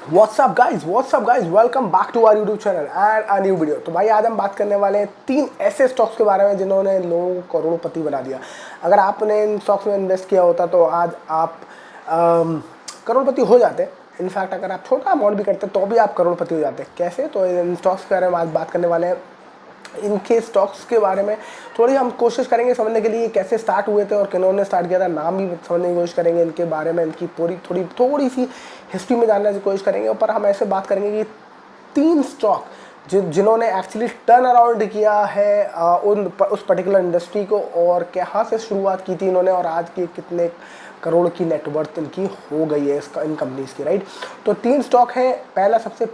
WhatsApp guys welcome back to our YouTube channel and a new video. तो भाई आज हम बात करने वाले हैं 3 ऐसे स्टॉक्स के बारे में जिन्होंने लोगों को करोड़पति बना दिया। अगर आपने इन स्टॉक्स में इन्वेस्ट किया होता तो आज आप करोड़पति हो जाते। इनफैक्ट अगर आप छोटा अमाउंट भी करते तो भी आप करोड़पति हो जाते। कैसे? तो इन स्टॉक्स के बारे में आज बात करने वाले हैं। इनके स्टॉक्स के बारे में थोड़ी हम कोशिश करेंगे समझने के लिए कैसे स्टार्ट हुए थे और किन्होंने स्टार्ट किया था, नाम भी समझने की कोशिश करेंगे इनके बारे में, इनकी पूरी थोड़ी सी हिस्ट्री में जानने की कोशिश करेंगे। पर हम ऐसे बात करेंगे कि 3 स्टॉक जिन्होंने एक्चुअली टर्न अराउंड किया है उस पर्टिकुलर इंडस्ट्री को, और कहाँ से शुरुआत की थी इन्होंने और आज के कितने करोड़ की नेटवर्थ इनकी हो गई है इन कंपनीज की, राइट। तो 3 स्टॉक हैं। सबसे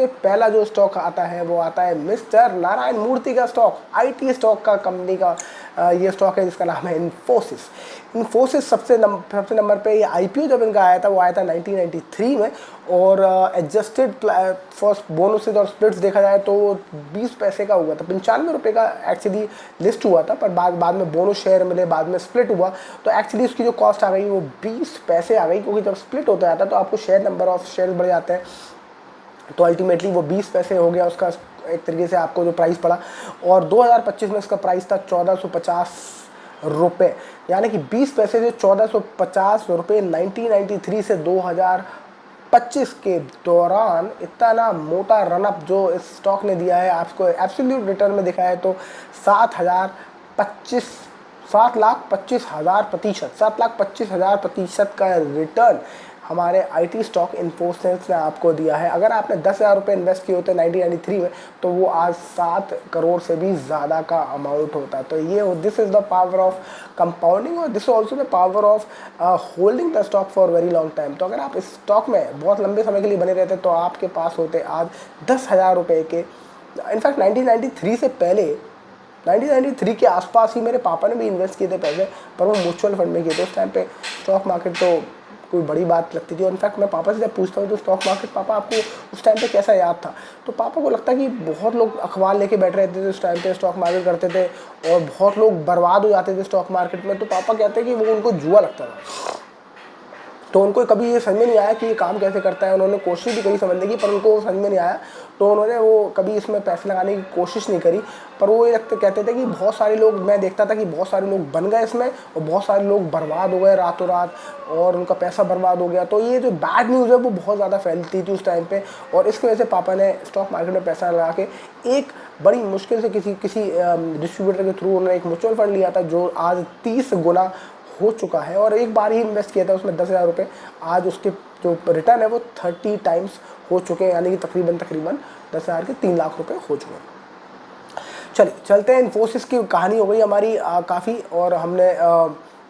पहला जो स्टॉक आता है वो आता है मिस्टर नारायण मूर्ति का स्टॉक, आईटी स्टॉक का, कंपनी का ये स्टॉक है जिसका नाम है इन्फोसिस। सबसे नंबर पे ये आईपीओ जब इनका आया था वो आया था 1993 में, और एडजस्टेड फर्स्ट बोनसेस और स्प्लिट्स देखा जाए तो 20 पैसे का हुआ था, 95 रुपये का एक्चुअली लिस्ट हुआ था। पर बाद में बोनस शेयर मिले, बाद में स्प्लिट हुआ तो एक्चुअली उसकी जो कॉस्ट आ गई वो 20 पैसे आ गई, क्योंकि जब स्प्लिट होता जाता है तो आपको नंबर ऑफ शेयर बढ़ जाते हैं। तो अल्टीमेटली वो 20 पैसे हो गया उसका एक तरीके से आपको जो प्राइस पड़ा। और 2025 में इसका प्राइस था 1450 रुपये, यानी कि 20 पैसे से 1450 रुपये 1993 से 2025 के दौरान इतना मोटा रनअप जो इस स्टॉक ने दिया है आपको एब्सोल्यूट रिटर्न में दिखा है तो 7,25,000% का रिटर्न हमारे आईटी स्टॉक इन्फोसिस ने आपको दिया है। अगर आपने 10,000 रुपये इन्वेस्ट किए होते 1993 में तो वो आज 7 करोड़ से भी ज़्यादा का अमाउंट होता है। तो ये this is the power of compounding और this also the power of holding the stock for very long time. तो अगर आप इस स्टॉक में बहुत लंबे समय के लिए बने रहते तो आपके पास होते आज 10,000 रुपये के। इनफैक्ट 1993 के आसपास ही मेरे पापा ने भी इन्वेस्ट किए थे पैसे, पर वो म्यूचुअल फंड में किए थे। उस टाइम पे स्टॉक मार्केट तो कोई बड़ी बात लगती थी। इनफैक्ट मैं पापा से जब पूछता हूँ तो स्टॉक मार्केट पापा आपको उस टाइम पे कैसा याद था, तो पापा को लगता है कि बहुत लोग अखबार लेके बैठ रहते थे उस टाइम पे, स्टॉक मार्केट करते थे और बहुत लोग बर्बाद हो जाते थे स्टॉक मार्केट में। तो पापा कहते हैं कि वो उनको जुआ लगता था, तो उनको कभी ये समझ में नहीं आया कि ये काम कैसे करता है। उन्होंने कोशिश भी करी समझने की पर उनको समझ में नहीं आया, तो उन्होंने वो कभी इसमें पैसे लगाने की कोशिश नहीं करी। पर वो ये कहते थे कि बहुत सारे लोग, मैं देखता था कि बहुत सारे लोग बन गए इसमें और बहुत सारे लोग बर्बाद हो गए रातों रात और उनका पैसा बर्बाद हो गया। तो ये जो बैड न्यूज़ है वो बहुत ज़्यादा फैलती थी उस टाइम पर, और इसकी वजह से पापा ने स्टॉक मार्केट में पैसा लगा के एक बड़ी मुश्किल से किसी डिस्ट्रीब्यूटर के थ्रू उन्होंने एक म्यूचुअल फंड लिया था जो आज 30 गुना हो चुका है। और एक बार ही इन्वेस्ट किया था उसमें 10,000 रुपये, आज उसके जो रिटर्न है वो 30 टाइम्स हो चुके हैं, यानी कि तकरीबन 10,000 के 3 लाख रुपए हो चुके हैं। चलिए चलते हैं, इन्फोसिस की कहानी हो गई हमारी काफ़ी, और हमने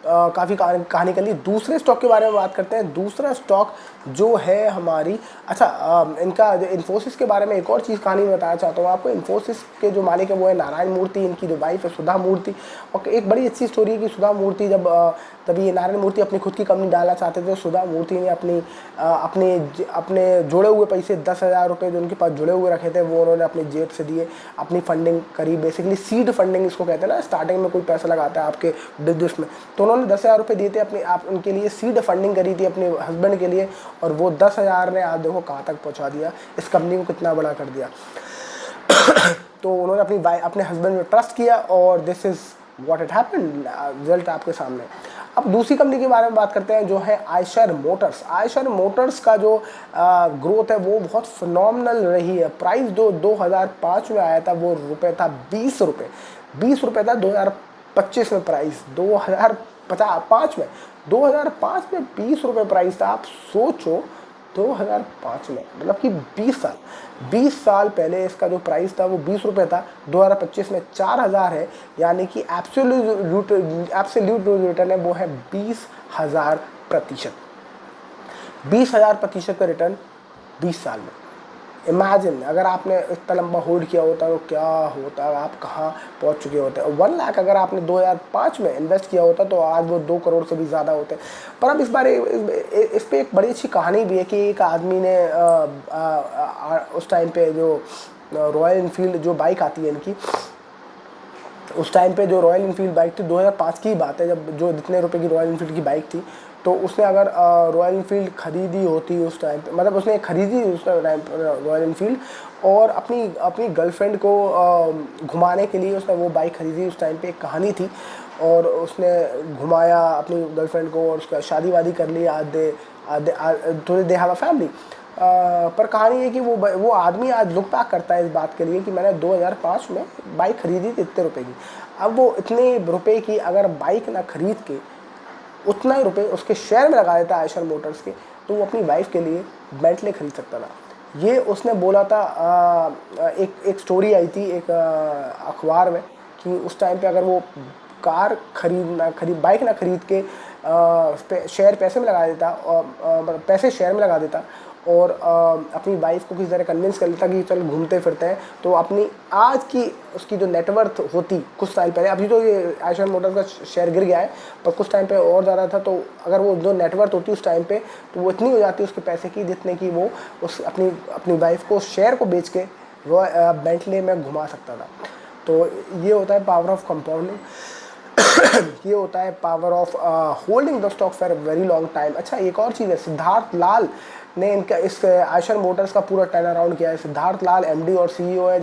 काफ़ी कहानी कर ली। दूसरे स्टॉक के बारे में बात करते हैं। दूसरा स्टॉक जो है हमारी, इनका इन्फोसिस के बारे में एक और चीज़ कहानी बताना चाहता हूँ आपको। इन्फोसिस के जो मालिक है वो है नारायण मूर्ति, इनकी जो वाइफ है सुधा मूर्ति। और एक बड़ी अच्छी स्टोरी है कि सुधा मूर्ति तभी ये नारायण मूर्ति अपनी खुद की कंपनी डालना चाहते थे। सुधा मूर्ति ने अपने जुड़े हुए पैसे 10,000 रुपये जो उनके पास जुड़े हुए रखे थे वो उन्होंने अपनी जेब से दिए, अपनी फंडिंग करी, बेसिकली सीड फंडिंग इसको कहते हैं ना, स्टार्टिंग में कोई पैसा लगाता है आपके बिजनेस में, तो उन्होंने 10,000 रुपये दिए थे उनके लिए सीड फंडिंग करी थी अपने हस्बैंड के लिए, और वो 10,000 ने आज देखो कहाँ तक पहुँचा दिया, इस कंपनी को कितना बड़ा कर दिया। तो उन्होंने अपने हस्बैंड में ट्रस्ट किया और this is what it happened, result आपके सामने। अब दूसरी कंपनी के बारे में बात करते हैं जो है आयशर मोटर्स का जो ग्रोथ है वो बहुत फिनोमिनल रही है। प्राइस जो 2005 में आया था वो रुपये था 20 रुपये था 2025 में प्राइस, 2005 में 20 रुपये प्राइस था। आप सोचो 2005 में, मतलब कि 20 साल पहले इसका जो प्राइस था वो 20 रुपये था, 2025 में 4,000 है, यानी कि एब्सोल्यूट रिटर्न है वो है 20,000%। 20,000% का रिटर्न 20 साल में। इमेजिन अगर आपने इतना लंबा होल्ड किया होता तो क्या होता, आप कहाँ पहुँच चुके होते। 1 लाख अगर आपने 2005 में इन्वेस्ट किया होता तो आज वो 2 करोड़ से भी ज़्यादा होते। पर अब इस पर एक बड़ी अच्छी कहानी भी है कि एक आदमी ने उस टाइम पे जो रॉयल इनफील्ड जो बाइक आती है इनकी, उस टाइम पे जो रॉयल इनफील्ड बाइक थी 2005 की बात है, जब जो जितने रुपए की रॉयल इनफील्ड की बाइक थी तो उसने अगर रॉयल इनफील्ड ख़रीदी होती उस टाइम पे, मतलब उसने खरीदी उस टाइम पर रॉयल इनफील्ड, और अपनी अपनी गर्लफ्रेंड को घुमाने के लिए उसने वो बाइक खरीदी। उस टाइम पे एक कहानी थी, और उसने घुमाया अपनी गर्लफ्रेंड को, और उसका शादी वादी कर ली, थोड़े दे हैव अ फैमिली। पर कहानी है कि वो आदमी आज लुक बैक करता है इस बात के लिए कि मैंने 2005 में बाइक खरीदी थी इतने रुपए की। अब वो इतने रुपए की अगर बाइक ना खरीद के उतना ही रुपए उसके शेयर में लगा देता आयशर मोटर्स के, तो वो अपनी वाइफ के लिए बेंटले खरीद सकता था। ये उसने बोला था। एक स्टोरी आई थी एक अखबार में कि उस टाइम पे अगर वो कार बाइक ना खरीद के शेयर पैसे में लगा देता, और पैसे शेयर में लगा देता, और अपनी वाइफ को किसी तरह कन्विंस कर लेता कि चल घूमते फिरते हैं, तो अपनी आज की उसकी जो नेटवर्थ होती कुछ टाइम पहले, अभी तो ये आयशर मोटर्स का शेयर गिर गया है, पर कुछ टाइम पे और ज़्यादा था, तो अगर वो जो नेटवर्थ होती उस टाइम पे, तो वो इतनी हो जाती उसके पैसे की जितने की वो उस अपनी वाइफ को शेयर को बेच के बेंटले में घुमा सकता था। तो ये होता है पावर ऑफ कंपाउंडिंग। ये होता है power of holding the stock for very long time. अच्छा, एक और चीज़ है, सिद्धार्थ लाल ने इनका इस आयशर मोटर्स का पूरा टर्न अराउंड किया है। सिद्धार्थ लाल एमडी और सीईओ है।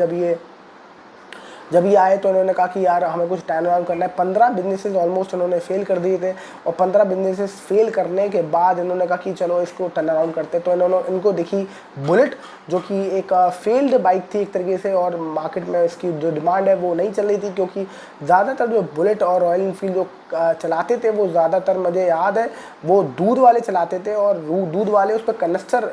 जब ये आए तो इन्होंने कहा कि यार हमें कुछ टर्न अराउंड करना है। 15 बिजनेसेस ऑलमोस्ट इन्होंने फेल कर दिए थे, और 15 बिजनेसेस फेल करने के बाद इन्होंने कहा कि चलो इसको टर्न अराउंड करते। तो इनको देखी बुलेट, जो कि एक फेल्ड बाइक थी एक तरीके से, और मार्केट में इसकी जो डिमांड है वो नहीं चल रही थी, क्योंकि ज़्यादातर जो बुलेट और रॉयल इनफील्ड जो चलाते थे वो ज़्यादातर, मुझे याद है, वो दूध वाले चलाते थे, और दूध वाले उस पर कनस्टर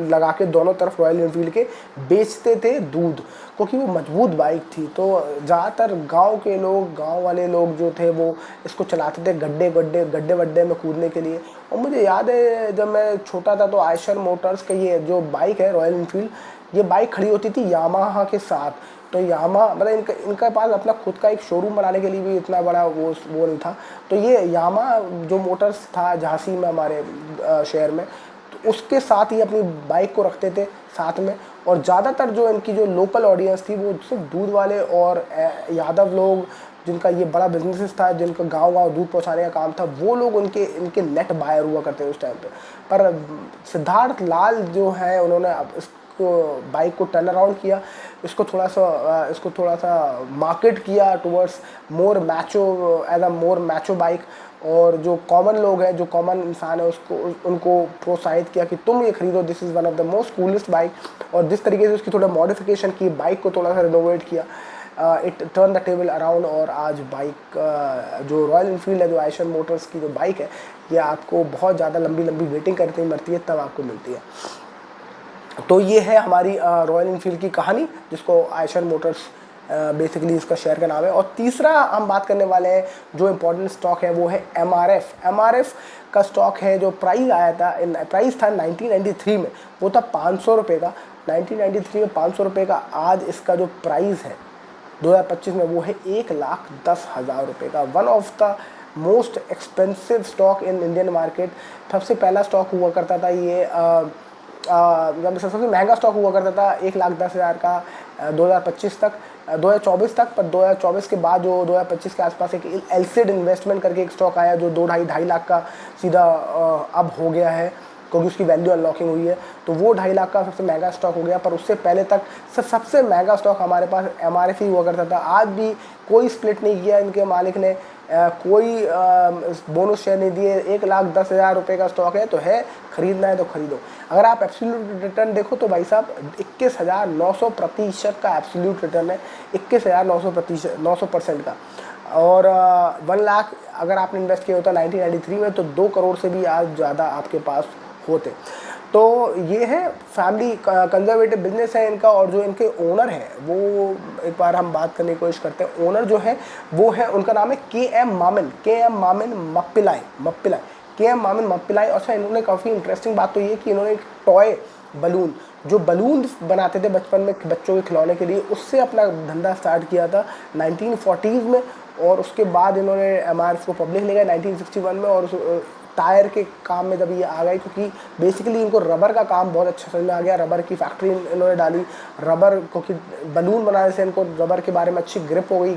लगा के दोनों तरफ रॉयल इनफील्ड के बेचते थे दूध, क्योंकि वो मजबूत बाइक थी। तो ज़्यादातर गांव वाले लोग जो थे वो इसको चलाते थे गड्ढे वड्ढे में कूदने के लिए। और मुझे याद है जब मैं छोटा था तो आयशर मोटर्स का ये जो बाइक है रॉयल इनफील्ड, ये बाइक खड़ी होती थी यामाहा के साथ। तो यामाहा मतलब इनका पास अपना खुद का एक शोरूम बनाने के लिए भी इतना बड़ा वो नहीं था। तो ये यामाहा जो मोटर्स था झांसी में हमारे शहर में, तो उसके साथ ही अपनी बाइक को रखते थे साथ में। और ज़्यादातर जो इनकी जो लोकल ऑडियंस थी वो सिर्फ दूध वाले और यादव लोग, जिनका ये बड़ा बिजनेस था, जिनका गांव दूध पहुंचाने का काम था, वो लोग इनके नेट बायर हुआ करते थे उस टाइम पे। पर सिद्धार्थ लाल जो है उन्होंने अब इसको बाइक को टर्न अराउंड किया, इसको थोड़ा सा मार्केट किया टुवर्ड्स मोर मैचो बाइक। और जो कॉमन लोग हैं, जो कॉमन इंसान है, उनको प्रोत्साहित किया कि तुम ये खरीदो, this is one of the most coolest bike. और जिस तरीके से उसकी थोड़ा मॉडिफिकेशन की, बाइक को थोड़ा सा रिनोवेट किया, it turn the table around. और आज बाइक जो रॉयल इनफील्ड है, जो आयशर मोटर्स की जो बाइक है, ये आपको बहुत ज़्यादा लंबी वेटिंग करनी पड़ती है तब आपको मिलती है। तो ये है हमारी रॉयल इनफील्ड की कहानी, जिसको आयशर मोटर्स बेसिकली इसका शेयर का नाम है। और तीसरा हम बात करने वाले हैं जो इम्पोर्टेंट स्टॉक है, वो है एमआरएफ का स्टॉक है। जो प्राइस था 1993 में, वो था 500 रुपये का। 1993 में 500 रुपये का। आज इसका जो प्राइस है 2025 में, वो है 1,10,000 रुपये का। One of the most expensive stock in Indian market. सबसे पहला स्टॉक हुआ करता था ये, जब सबसे महंगा स्टॉक हुआ करता था 1,10,000 का 2025 तक, 2024 तक। पर 2024 के बाद जो 2025 के आसपास एक एलसिड इन्वेस्टमेंट करके एक स्टॉक आया, जो 2-2.5 लाख का सीधा अब हो गया है, क्योंकि उसकी वैल्यू अनलॉकिंग हुई है। तो वो 2.5 लाख का सबसे महंगा स्टॉक हो गया। पर उससे पहले तक सबसे महंगा स्टॉक हमारे पास एमआरएफ ही हुआ करता था। आज भी कोई स्प्लिट नहीं किया इनके मालिक ने, कोई बोनस शेयर नहीं दिए। 1,10,000 रुपये का स्टॉक है, तो है, खरीदना है तो खरीदो। अगर आप एब्सोल्यूट रिटर्न देखो तो भाई साहब 21,900% का एब्सोल्यूट रिटर्न है, 21,900% का। और 1 लाख अगर आपने इन्वेस्ट किया होता 1993 में, तो 2 करोड़ से भी आज ज़्यादा आपके पास होते। तो ये है फैमिली कंजर्वेटिव बिजनेस है इनका। और जो इनके ओनर हैं, वो एक बार हम बात करने की कोशिश करते हैं। ओनर जो है वो है, उनका नाम है के.एम. मामिन मप्पिलाई। के.एम. मामिन मप्पिलाई। अच्छा, इन्होंने काफ़ी इंटरेस्टिंग बात तो ये कि इन्होंने एक टॉय बलून, जो बलून बनाते थे बचपन में बच्चों के खिलौने के लिए, उससे अपना धंधा स्टार्ट किया था 1940s में। और उसके बाद इन्होंने एमआरएफ को पब्लिक ले गए 1961 में। और टायर के काम में जब ये आ गए, क्योंकि बेसिकली इनको रबर का काम बहुत अच्छा समझ में आ गया, रबर की फैक्ट्री इन्होंने डाली। रबर, क्योंकि बलून बनाने से इनको रबर के बारे में अच्छी ग्रिप हो गई,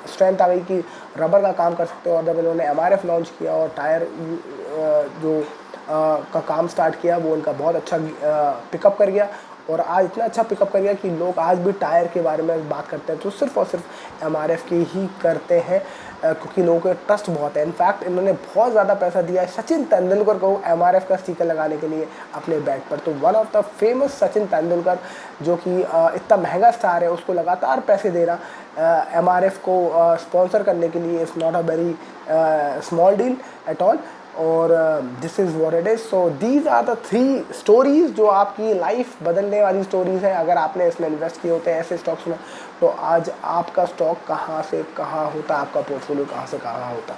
स्ट्रेंथ आ गई कि रबर का काम कर सकते हो। और जब इन्होंने एमआरएफ लॉन्च किया और टायर जो का काम स्टार्ट किया वो उनका बहुत अच्छा पिकअप कर गया, और आज इतना अच्छा पिकअप कर गया कि लोग आज भी टायर के बारे में बात करते हैं तो सिर्फ और सिर्फ MRF की ही करते हैं, क्योंकि लोगों को ट्रस्ट बहुत है। इनफैक्ट इन्होंने बहुत ज़्यादा पैसा दिया है सचिन तेंदुलकर को MRF का स्टिकर लगाने के लिए अपने बैट पर। तो one of the famous Sachin Tendulkar, जो कि इतना महंगा स्टार है, उसको लगातार पैसे देना MRF को स्पॉन्सर करने के लिए is not a very small deal at all, और this is what it is. So these are the 3 stories जो आपकी लाइफ बदलने वाली स्टोरीज़ हैं। अगर आपने इसमें इन्वेस्ट किए होते हैं ऐसे स्टॉक्स में, तो आज आपका स्टॉक कहाँ से कहाँ होता, आपका पोर्टफोलियो कहाँ से कहाँ होता।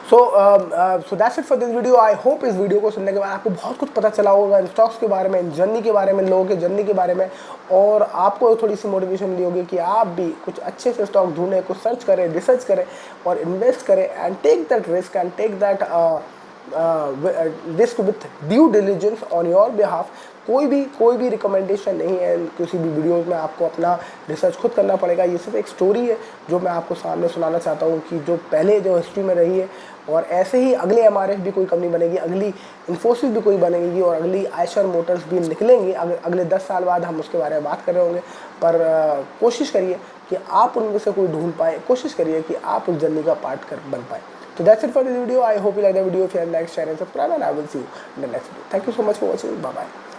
So that's it for this video. I hope इस वीडियो को सुनने के बाद आपको बहुत कुछ पता चला होगा इन स्टॉक्स के बारे में, इन जर्नी के बारे में, लोगों के जर्नी के बारे में, और आपको थोड़ी सी मोटिवेशन मिली होगी कि आप भी कुछ अच्छे से स्टॉक ढूंढें, कुछ सर्च करें, रिसर्च करें और इन्वेस्ट करें, and take that risk and take that risk with due diligence on your behalf. कोई भी रिकमेंडेशन नहीं है किसी भी वीडियोज़ में, आपको अपना रिसर्च खुद करना पड़ेगा। ये सिर्फ एक स्टोरी है जो मैं आपको सामने सुनाना चाहता हूँ कि जो पहले जो हिस्ट्री में रही है, और ऐसे ही अगले MRF भी कोई कंपनी बनेगी, अगली इन्फोसिस भी कोई बनेगी, और अगली आयशर मोटर्स भी निकलेंगी। अगले 10 साल बाद हम उसके बारे में बात कर रहे होंगे, पर कोशिश करिए कि आप उनमें से कोई ढूंढ पाए, कोशिश करिए कि आप उस जर्नी का पार्ट बन पाए। So that's it for this video. I hope you like the video. If you like, share and subscribe, and I will see you in the next video. Thank you so much for watching. Bye bye.